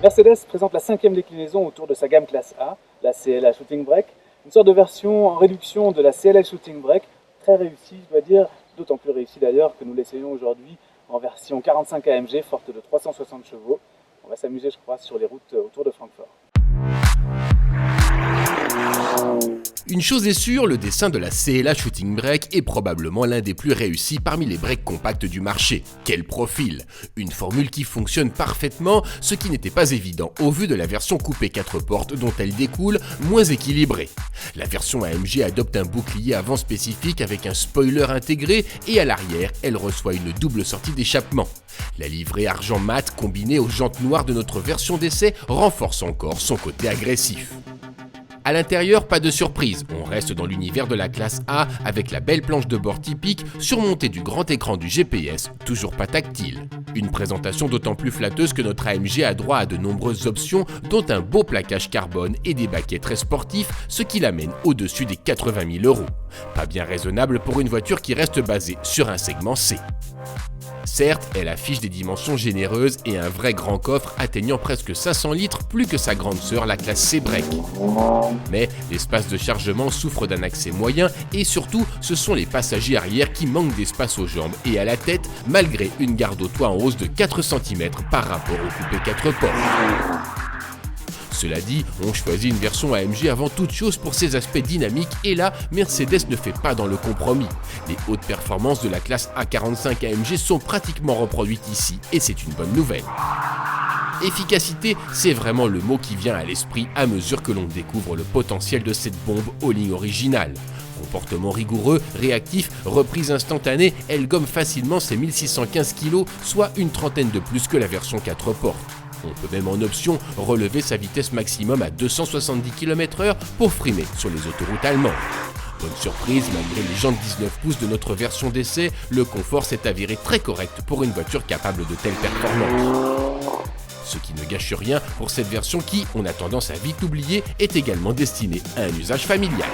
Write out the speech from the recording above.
Mercedes présente la 5e déclinaison autour de sa gamme classe A, la CLA Shooting Brake, une sorte de version en réduction de la CLL Shooting Brake, très réussie, je dois dire, d'autant plus réussie d'ailleurs que nous l'essayons aujourd'hui en version 45 AMG, forte de 360 chevaux. On va s'amuser, je crois, sur les routes autour de Francfort. Une chose est sûre, le dessin de la CLA Shooting Brake est probablement l'un des plus réussis parmi les breaks compacts du marché. Quel profil! Une formule qui fonctionne parfaitement, ce qui n'était pas évident au vu de la version coupé 4 portes dont elle découle, moins équilibrée. La version AMG adopte un bouclier avant spécifique avec un spoiler intégré et à l'arrière, elle reçoit une double sortie d'échappement. La livrée argent mat combinée aux jantes noires de notre version d'essai renforce encore son côté agressif. À l'intérieur, pas de surprise, on reste dans l'univers de la classe A avec la belle planche de bord typique surmontée du grand écran du GPS, toujours pas tactile. Une présentation d'autant plus flatteuse que notre AMG a droit à de nombreuses options dont un beau plaquage carbone et des baquets très sportifs, ce qui l'amène au-dessus des 80 000 €. Pas bien raisonnable pour une voiture qui reste basée sur un segment C. Certes, elle affiche des dimensions généreuses et un vrai grand coffre atteignant presque 500 litres, plus que sa grande sœur, la classe C-Brake. Mais l'espace de chargement souffre d'un accès moyen et surtout, ce sont les passagers arrière qui manquent d'espace aux jambes et à la tête, malgré une garde au toit en hausse de 4 cm par rapport au coupé 4 portes. Cela dit, on choisit une version AMG avant toute chose pour ses aspects dynamiques et là, Mercedes ne fait pas dans le compromis. Les hautes performances de la classe A45 AMG sont pratiquement reproduites ici et c'est une bonne nouvelle. Efficacité, c'est vraiment le mot qui vient à l'esprit à mesure que l'on découvre le potentiel de cette bombe aux lignes originales. Comportement rigoureux, réactif, reprise instantanée, elle gomme facilement ses 1615 kg, soit une trentaine de plus que la version 4 portes. On peut même en option relever sa vitesse maximum à 270 km/h pour frimer sur les autoroutes allemandes. Bonne surprise, malgré les jantes 19 pouces de notre version d'essai, le confort s'est avéré très correct pour une voiture capable de telles performances. Ce qui ne gâche rien pour cette version qui, on a tendance à vite oublier, est également destinée à un usage familial.